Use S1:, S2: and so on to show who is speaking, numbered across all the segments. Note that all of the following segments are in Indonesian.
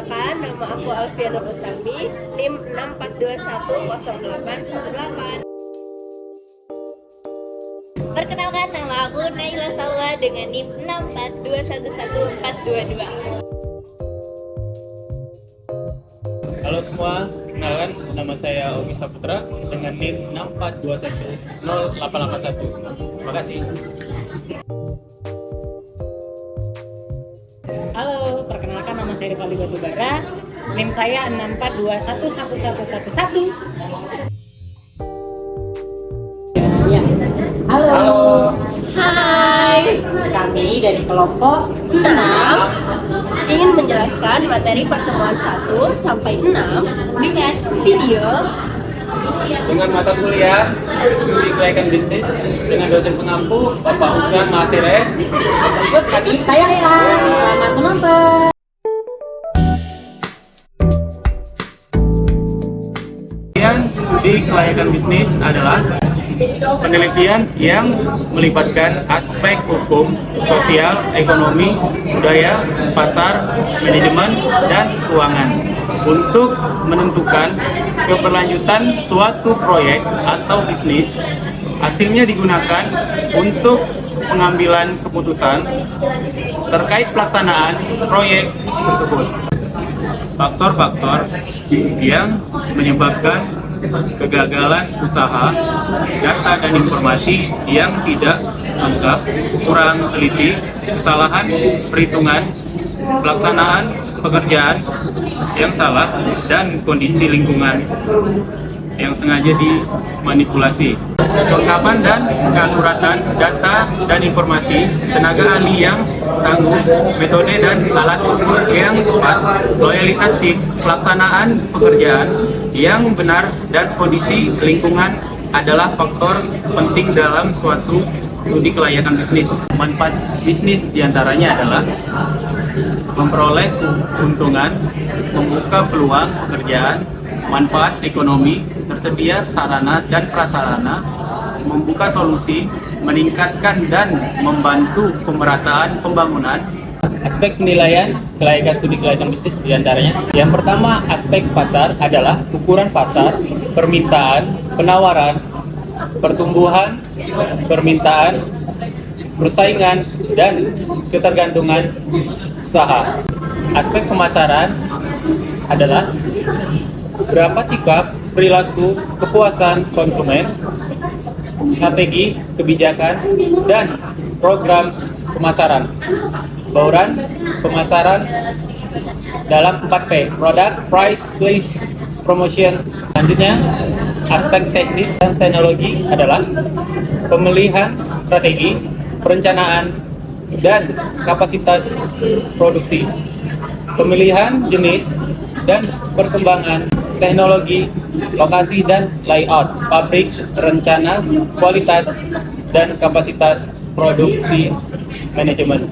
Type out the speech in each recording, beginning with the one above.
S1: Perkenalkan, nama aku Alfiana Utami, NIM 64210818.
S2: Perkenalkan, nama aku Naila Salwa dengan NIM 642111422.
S3: Halo semua, kenalkan nama saya Ogi Saputra dengan NIM 642108881. Terima kasih.
S4: Halo, perkenalkan nama saya Rifali Batubara, NIM saya 642111111. Ya. Halo.
S1: Hai,
S4: Kami dari kelompok
S1: 6 ingin menjelaskan materi pertemuan 1 sampai 6 dengan video
S3: Dengan mata kuliah Studi Kelayakan Bisnis dengan dosen pengampu Bapak Usman Mahasire.
S4: berikut kami tayangkan. Selamat menonton.
S3: Studi Kelayakan Bisnis adalah penelitian yang melibatkan aspek hukum, sosial, ekonomi, budaya, pasar, manajemen, dan keuangan untuk menentukan keberlanjutan suatu proyek atau bisnis. Hasilnya digunakan untuk pengambilan keputusan terkait pelaksanaan proyek tersebut. Faktor-faktor yang menyebabkan kegagalan usaha, data dan informasi yang tidak lengkap, kurang teliti, kesalahan perhitungan, pelaksanaan pekerjaan yang salah, dan kondisi lingkungan yang sengaja dimanipulasi. Kelengkapan dan keakuratan data dan informasi, tenaga ahli yang tangguh, metode dan alat ukur yang tepat, loyalitas tim, pelaksanaan pekerjaan yang benar, dan kondisi lingkungan adalah faktor penting dalam suatu studi kelayakan bisnis. Manfaat bisnis diantaranya adalah memperoleh keuntungan, membuka peluang pekerjaan, manfaat ekonomi, tersedia sarana dan prasarana, membuka solusi, meningkatkan dan membantu pemerataan pembangunan. Aspek penilaian kelayakan studi kelayakan bisnis diantaranya. Yang pertama, aspek pasar adalah ukuran pasar, permintaan, penawaran, pertumbuhan, permintaan, persaingan, dan ketergantungan usaha. Aspek pemasaran adalah berapa sikap, perilaku, kepuasan konsumen, strategi, kebijakan, dan program pemasaran. Bauran pemasaran dalam 4P, Product, Price, Place, Promotion. Selanjutnya, aspek teknis dan teknologi adalah pemilihan strategi, perencanaan, dan kapasitas produksi, pemilihan jenis dan perkembangan teknologi, lokasi dan layout, pabrik, rencana, kualitas, dan kapasitas produksi, manajemen.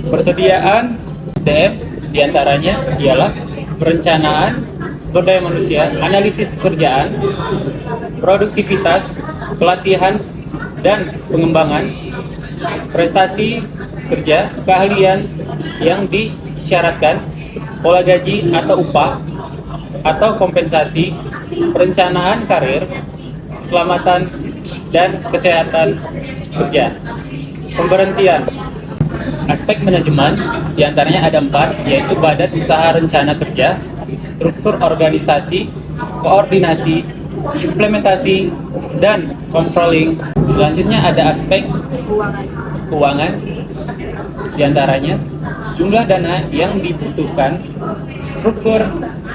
S3: Persediaan SDM diantaranya ialah perencanaan sumber daya manusia, analisis pekerjaan, produktivitas, pelatihan dan pengembangan, prestasi kerja, keahlian yang disyaratkan, pola gaji atau upah atau kompensasi, perencanaan karir, keselamatan dan kesehatan kerja. Pemberhentian. Aspek manajemen diantaranya ada 4, yaitu badan usaha rencana kerja, struktur organisasi, koordinasi, implementasi, dan controlling. Selanjutnya ada aspek keuangan, diantaranya jumlah dana yang dibutuhkan, struktur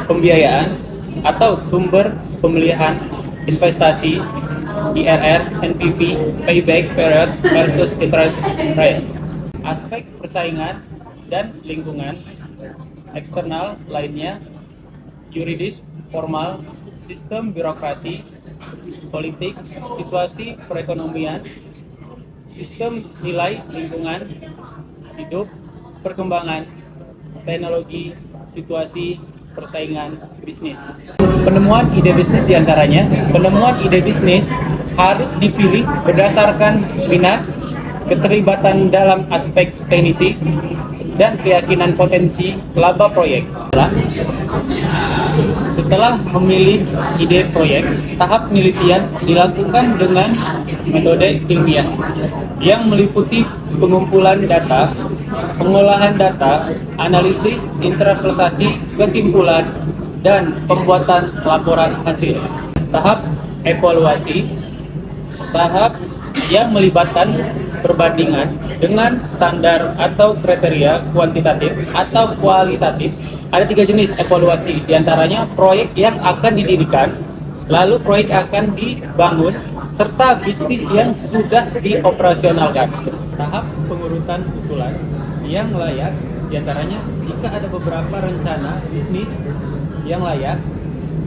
S3: pembiayaan atau sumber pemilihan investasi, IRR, NPV, payback period versus interest rate. Aspek persaingan dan lingkungan eksternal lainnya, yuridis, formal, sistem birokrasi, politik, situasi perekonomian, sistem nilai lingkungan hidup, perkembangan teknologi, situasi persaingan bisnis. Penemuan ide bisnis diantaranya, penemuan ide bisnis harus dipilih berdasarkan minat, keterlibatan dalam aspek teknisi, dan keyakinan potensi laba proyek. Setelah memilih ide proyek, tahap penelitian dilakukan dengan metode ilmiah yang meliputi pengumpulan data, pengolahan data, analisis, interpretasi, kesimpulan, dan pembuatan laporan hasil. Tahap evaluasi, tahap yang melibatkan perbandingan dengan standar atau kriteria kuantitatif atau kualitatif. Ada 3 jenis evaluasi, diantaranya proyek yang akan didirikan, lalu proyek akan dibangun, serta bisnis yang sudah dioperasionalkan. Tahap pengurutan usulan yang layak, diantaranya jika ada beberapa rencana bisnis yang layak,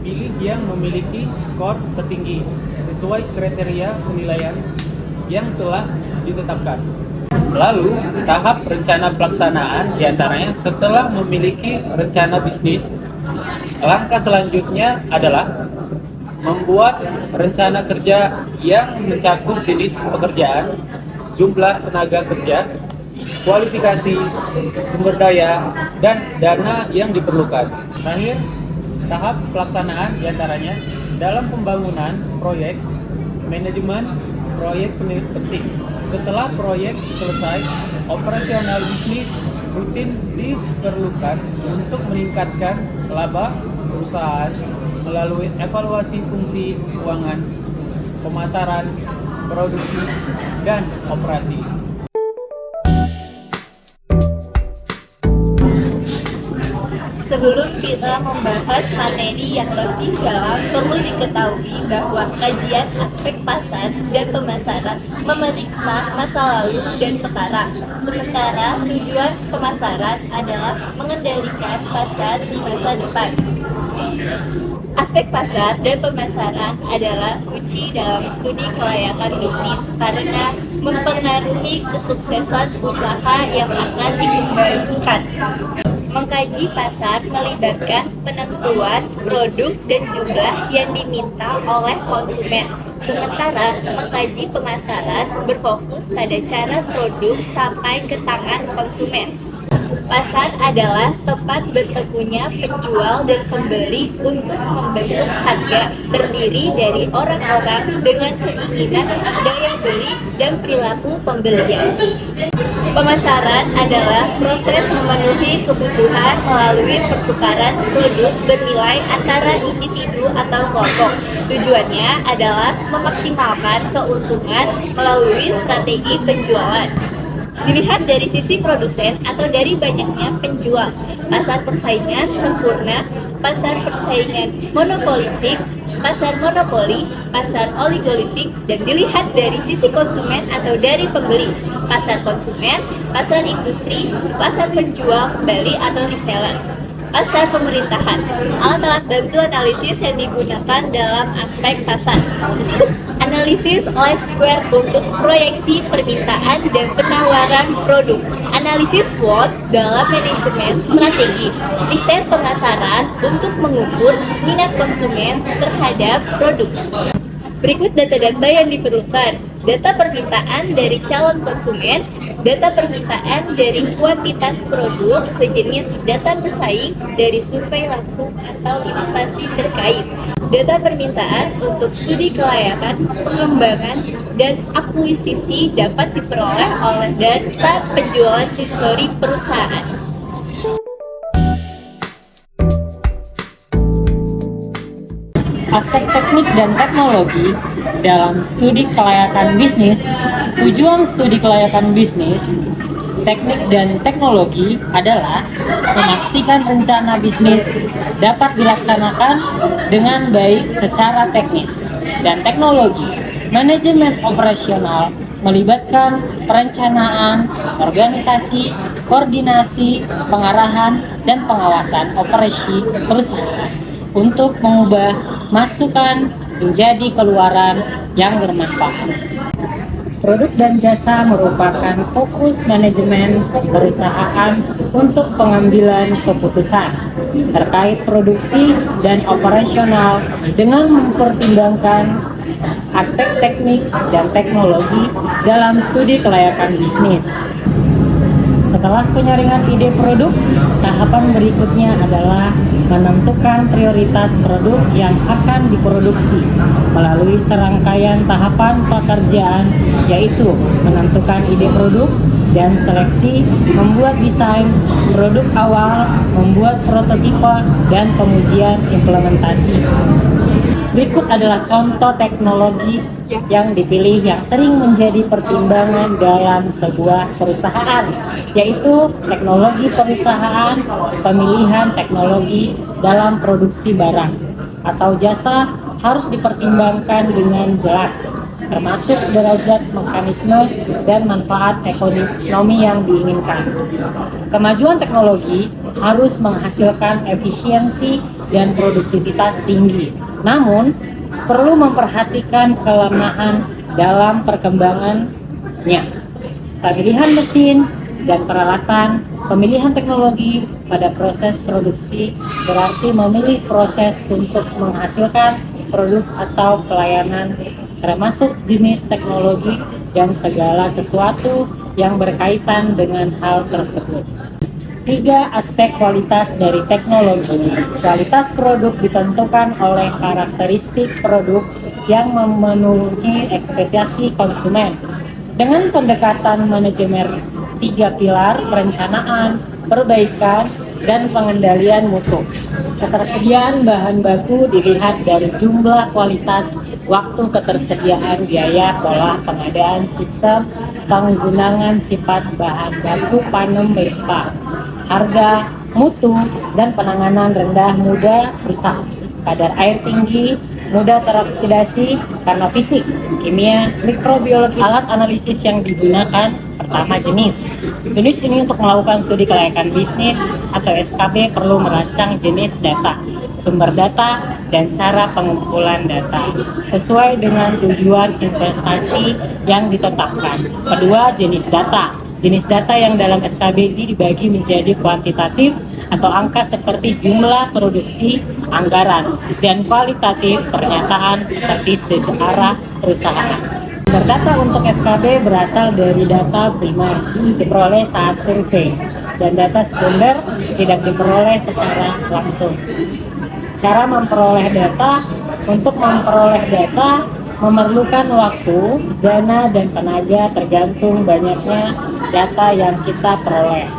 S3: pilih yang memiliki skor tertinggi sesuai kriteria penilaian yang telah ditetapkan. Lalu, tahap rencana pelaksanaan diantaranya setelah memiliki rencana bisnis, langkah selanjutnya adalah membuat rencana kerja yang mencakup jenis pekerjaan, jumlah tenaga kerja, kualifikasi, sumber daya, dan dana yang diperlukan. Terakhir, tahap pelaksanaan diantaranya dalam pembangunan proyek, manajemen proyek penting. Setelah proyek selesai, operasional bisnis rutin diperlukan untuk meningkatkan laba perusahaan melalui evaluasi fungsi keuangan, pemasaran, produksi, dan operasi.
S2: Sebelum kita membahas materi yang lebih dalam, perlu diketahui bahwa kajian aspek pasar dan pemasaran memeriksa masa lalu dan sekarang. Sementara tujuan pemasaran adalah mengendalikan pasar di masa depan. Aspek pasar dan pemasaran adalah kunci dalam studi kelayakan bisnis karena mempengaruhi kesuksesan usaha yang akan dikembangkan. Mengkaji pasar melibatkan penentuan produk dan jumlah yang diminta oleh konsumen. Sementara mengkaji pemasaran berfokus pada cara produk sampai ke tangan konsumen. Pasar adalah tempat bertemunya penjual dan pembeli untuk membentuk harga, terdiri dari orang-orang dengan keinginan, daya beli, dan perilaku pembelian. Pemasaran adalah proses memenuhi kebutuhan melalui pertukaran produk bernilai antara individu atau kelompok. Tujuannya adalah memaksimalkan keuntungan melalui strategi penjualan. Dilihat dari sisi produsen atau dari banyaknya penjual, pasar persaingan sempurna, pasar persaingan monopolistik, pasar monopoli, pasar oligolistik, dan dilihat dari sisi konsumen atau dari pembeli, pasar konsumen, pasar industri, pasar penjual kembali atau reseller. Pasar pemerintahan, alat-alat bantu analisis yang digunakan dalam aspek pasar. Analisis life square untuk proyeksi permintaan dan penawaran produk. Analisis SWOT dalam manajemen strategi. Riset pemasaran untuk mengukur minat konsumen terhadap produk. Berikut data-data yang diperlukan. Data permintaan dari calon konsumen, data permintaan dari kuantitas produk sejenis data pesaing dari survei langsung atau instansi terkait. Data permintaan untuk studi kelayakan, pengembangan, dan akuisisi dapat diperoleh oleh data penjualan histori perusahaan.
S4: Aspek teknik dan teknologi dalam studi kelayakan bisnis. Tujuan studi kelayakan bisnis, teknik dan teknologi adalah memastikan rencana bisnis dapat dilaksanakan dengan baik secara teknis dan teknologi. Manajemen operasional melibatkan perencanaan, organisasi, koordinasi, pengarahan, dan pengawasan operasi perusahaan untuk mengubah masukan menjadi keluaran yang bermanfaat. Produk dan jasa merupakan fokus manajemen perusahaan untuk pengambilan keputusan terkait produksi dan operasional dengan mempertimbangkan aspek teknik dan teknologi dalam studi kelayakan bisnis. Setelah penyaringan ide produk, tahapan berikutnya adalah menentukan prioritas produk yang akan diproduksi melalui serangkaian tahapan pekerjaan, yaitu menentukan ide produk dan seleksi, membuat desain produk awal, membuat prototipe, dan pengujian implementasi. Berikut adalah contoh teknologi yang dipilih yang sering menjadi pertimbangan dalam sebuah perusahaan, yaitu teknologi perusahaan, pemilihan teknologi dalam produksi barang atau jasa harus dipertimbangkan dengan jelas, termasuk derajat, mekanisme, dan manfaat ekonomi yang diinginkan. Kemajuan teknologi harus menghasilkan efisiensi dan produktivitas tinggi, namun perlu memperhatikan kelemahan dalam perkembangannya. Pemilihan mesin dan peralatan, pemilihan teknologi pada proses produksi berarti memilih proses untuk menghasilkan produk atau pelayanan, termasuk jenis teknologi dan segala sesuatu yang berkaitan dengan hal tersebut. 3. Aspek kualitas dari teknologi. Kualitas produk ditentukan oleh karakteristik produk yang memenuhi ekspektasi konsumen. Dengan pendekatan manajemen 3 pilar: perencanaan, perbaikan, dan pengendalian mutu. Ketersediaan bahan baku dilihat dari jumlah, kualitas, waktu ketersediaan, biaya, pola pengadaan, sistem penggunaan, sifat bahan baku, panem melimpah, harga, mutu, dan penanganan rendah mudah rusak, kadar air tinggi, mudah teroksidasi karena fisik, kimia, mikrobiologi. Alat analisis yang digunakan: pertama, jenis ini untuk melakukan studi kelayakan bisnis atau SKB perlu merancang jenis data, sumber data, dan cara pengumpulan data sesuai dengan tujuan investasi yang ditetapkan. Kedua, jenis data yang dalam SKB ini dibagi menjadi kuantitatif atau angka seperti jumlah produksi, anggaran, dan kualitatif pernyataan seperti sejarah perusahaan. Sumber data untuk SKB berasal dari data primer diperoleh saat survei, dan data sekunder tidak diperoleh secara langsung. Cara memperoleh data: untuk memperoleh data memerlukan waktu, dana, dan tenaga tergantung banyaknya data yang kita peroleh.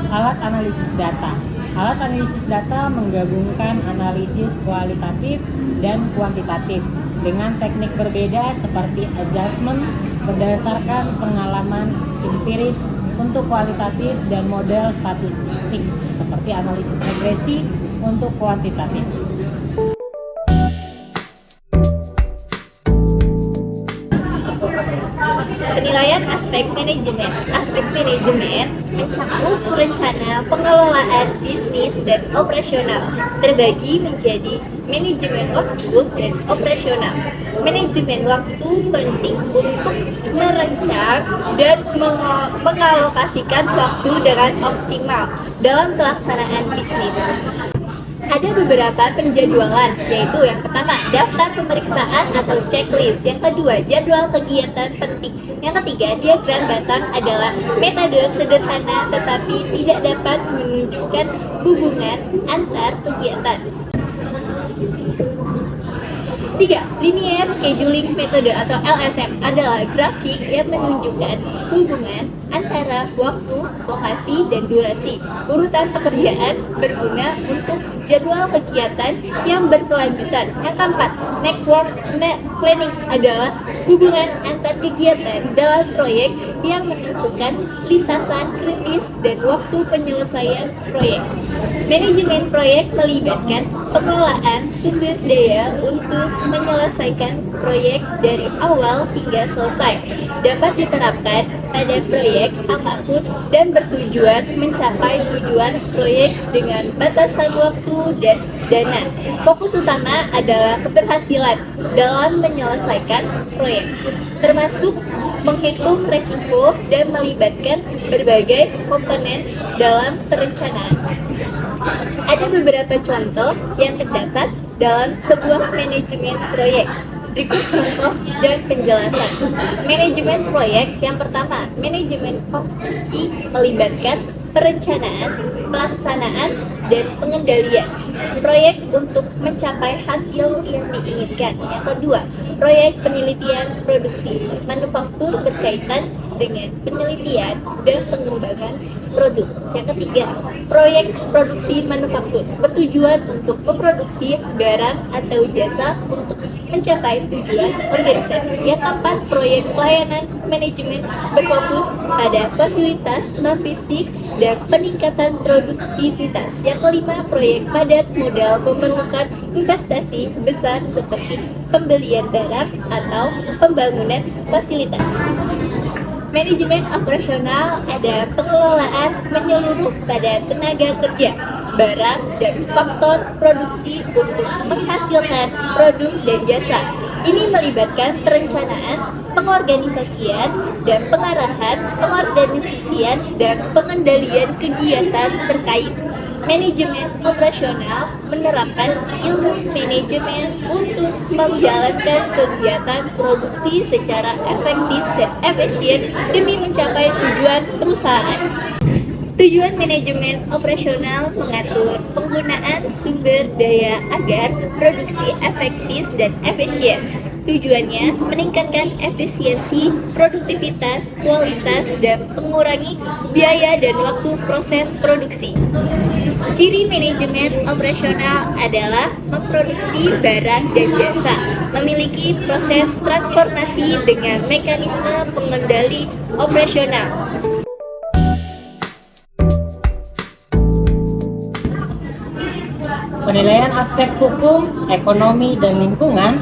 S4: Alat analisis data. Alat analisis data menggabungkan analisis kualitatif dan kuantitatif dengan teknik berbeda seperti adjustment berdasarkan pengalaman empiris untuk kualitatif dan model statistik seperti analisis regresi untuk kuantitatif.
S2: Penilaian aspek manajemen. Aspek manajemen mencakup rencana, pengelolaan bisnis, dan operasional, terbagi menjadi manajemen waktu dan operasional. Manajemen waktu penting untuk merancang dan mengalokasikan waktu dengan optimal dalam pelaksanaan bisnis. Ada beberapa penjadwalan, yaitu yang pertama, daftar pemeriksaan atau checklist. Yang kedua, jadwal kegiatan penting. Yang ketiga, diagram batang adalah metode sederhana tetapi tidak dapat menunjukkan hubungan antar kegiatan. 3. Linear Scheduling Method atau LSM adalah grafik yang menunjukkan hubungan antara waktu, lokasi, dan durasi. Urutan pekerjaan berguna untuk jadwal kegiatan yang berkelanjutan. Yang keempat, network planning adalah hubungan antar kegiatan dalam proyek yang menentukan lintasan kritis dan waktu penyelesaian proyek. Manajemen proyek melibatkan pengelolaan sumber daya untuk menyelesaikan proyek dari awal hingga selesai. Dapat diterapkan pada proyek apapun dan bertujuan mencapai tujuan proyek dengan batasan waktu dan dana. Fokus utama adalah keberhasilan dalam menyelesaikan proyek, termasuk menghitung resiko dan melibatkan berbagai komponen dalam perencanaan. Ada beberapa contoh yang terdapat dalam sebuah manajemen proyek. Berikut contoh dan penjelasan. Manajemen proyek yang pertama, manajemen konstruksi melibatkan perencanaan, pelaksanaan, dan pengendalian proyek untuk mencapai hasil yang diinginkan. Yang kedua, proyek penelitian produksi manufaktur berkaitan dengan penelitian dan pengembangan produk. Yang ketiga, proyek produksi manufaktur bertujuan untuk memproduksi barang atau jasa untuk mencapai tujuan organisasi. Yang keempat, proyek pelayanan manajemen berfokus pada fasilitas non-fisik dan peningkatan produktivitas. Yang kelima, proyek padat modal memerlukan investasi besar seperti pembelian barang atau pembangunan fasilitas. Manajemen operasional ada pengelolaan menyeluruh pada tenaga kerja, barang, dan faktor produksi untuk menghasilkan produk dan jasa. Ini melibatkan perencanaan, pengorganisasian, dan pengorganisasian dan pengendalian kegiatan terkait. Manajemen operasional menerapkan ilmu manajemen untuk menjalankan kegiatan produksi secara efektif dan efisien demi mencapai tujuan perusahaan. Tujuan manajemen operasional mengatur penggunaan sumber daya agar produksi efektif dan efisien. Tujuannya meningkatkan efisiensi, produktivitas, kualitas, dan mengurangi biaya dan waktu proses produksi. Ciri manajemen operasional adalah memproduksi barang dan jasa, memiliki proses transformasi dengan mekanisme pengendali operasional.
S4: Penilaian aspek hukum, ekonomi, dan lingkungan.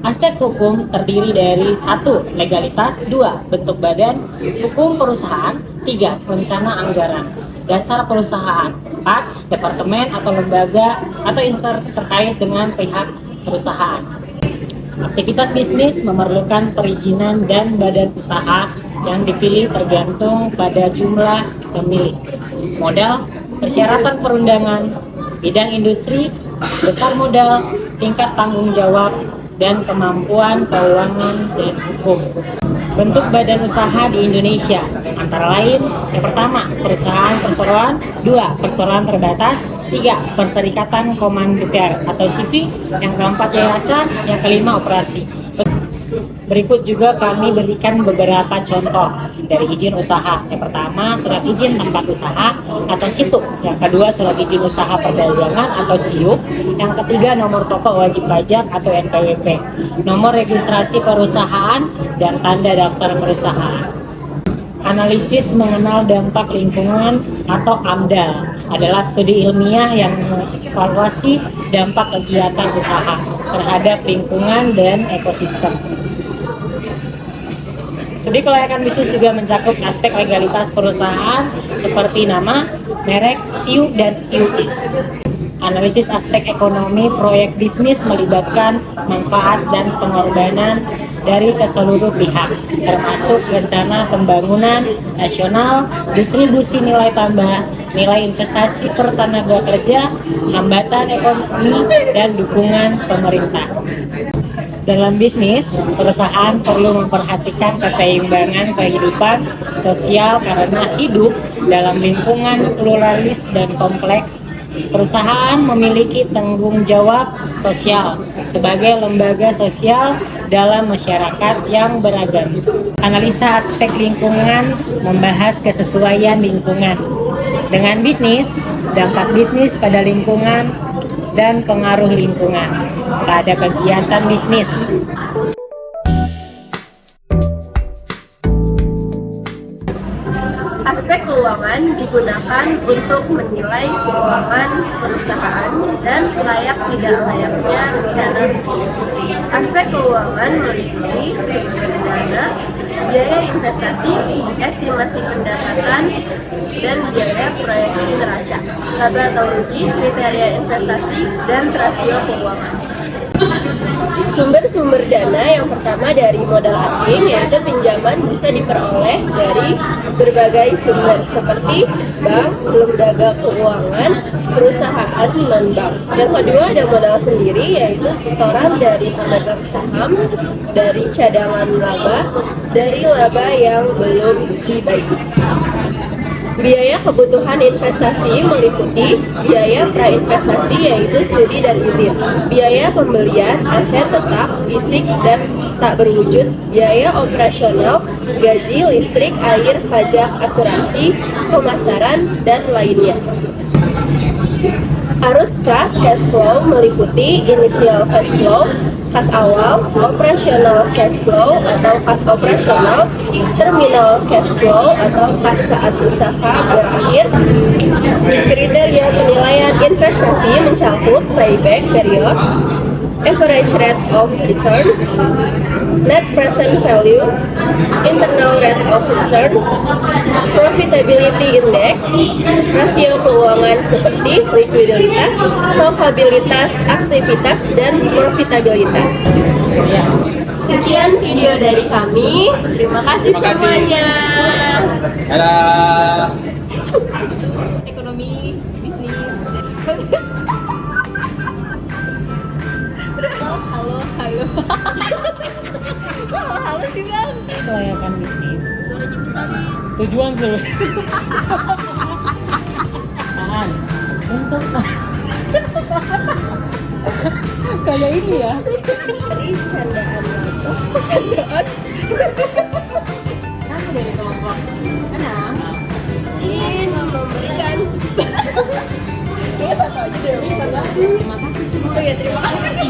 S4: Aspek hukum terdiri dari 1. Legalitas, 2. Bentuk badan hukum perusahaan, 3. Rencana anggaran dasar perusahaan, 4. Departemen atau lembaga atau instansi terkait dengan pihak perusahaan. Aktivitas bisnis memerlukan perizinan dan badan usaha yang dipilih tergantung pada jumlah pemilik. Modal, persyaratan perundangan, bidang industri, besar modal, tingkat tanggung jawab, dan kemampuan keuangan dan hukum. Bentuk badan usaha di Indonesia antara lain: yang pertama, perusahaan perseroan; 2. Perseroan terbatas; 3. Perserikatan Komandan atau CV; yang keempat, yayasan; yang kelima, operasi. Berikut juga kami berikan beberapa contoh dari izin usaha. Yang pertama, surat izin tempat usaha atau SITU. Yang kedua, surat izin usaha perdagangan atau SIUP. Yang ketiga, nomor toko wajib pajak atau NPWP, nomor registrasi perusahaan, dan tanda daftar perusahaan. Analisis mengenal dampak lingkungan atau AMDAL adalah studi ilmiah yang mengevaluasi dampak kegiatan usaha terhadap lingkungan dan ekosistem. Studi kelayakan bisnis juga mencakup aspek legalitas perusahaan seperti nama, merek, SIU, dan IUI. Analisis aspek ekonomi proyek bisnis melibatkan manfaat dan pengorbanan dari keseluruh pihak, termasuk rencana pembangunan nasional, distribusi nilai tambah, nilai investasi per tenaga kerja, hambatan ekonomi, dan dukungan pemerintah. Dalam bisnis, perusahaan perlu memperhatikan keseimbangan kehidupan sosial karena hidup dalam lingkungan pluralis dan kompleks. Perusahaan memiliki tanggung jawab sosial sebagai lembaga sosial dalam masyarakat yang beragam. Analisa aspek lingkungan membahas kesesuaian lingkungan dengan bisnis, dampak bisnis pada lingkungan, dan pengaruh lingkungan pada kegiatan bisnis.
S1: Aspek keuangan digunakan untuk menilai keuangan perusahaan dan layak tidak layaknya rencana bisnis. Aspek keuangan meliputi sumber dana, biaya investasi, estimasi pendapatan, dan biaya proyeksi neraca, laba atau rugi, kriteria investasi, dan rasio keuangan. Sumber-sumber dana yang pertama dari modal asing, yaitu pinjaman bisa diperoleh dari berbagai sumber seperti bank, lembaga keuangan, perusahaan non-bank. Yang kedua ada modal sendiri, yaitu setoran dari pemegang saham, dari cadangan laba, dari laba yang belum dibagi. Biaya kebutuhan investasi meliputi biaya prainvestasi yaitu studi dan izin, biaya pembelian aset tetap, fisik dan tak berwujud, biaya operasional, gaji, listrik, air, pajak, asuransi, pemasaran, dan lainnya. Arus kas cash flow meliputi initial cash flow, kas awal, operational cash flow atau kas operasional, terminal cash flow atau kas saat usaha berakhir. Kriteria penilaian investasi mencakup payback period, average rate of return, net present value, internal rate of return, profitability index, rasio keuangan seperti likuiditas, solvabilitas aktivitas, dan profitabilitas. Sekian video dari kami. Terima kasih
S3: Terima kasih.
S1: semuanya.
S3: Dadah.
S2: Ekonomi, bisnis, halo. Kok halo sih bang?
S4: Kelayakan bisnis.
S2: Suaranya besar nih.
S4: Tujuan seluruh. Tahan. Untuk kayak ini ya.
S1: Dari candaan lontong, candaan.
S2: Kamu dari kelompok mana?
S1: Ingin memberikan. Iya satu aja deh.
S2: Terima kasih semua.
S1: Oh ya terima kasih.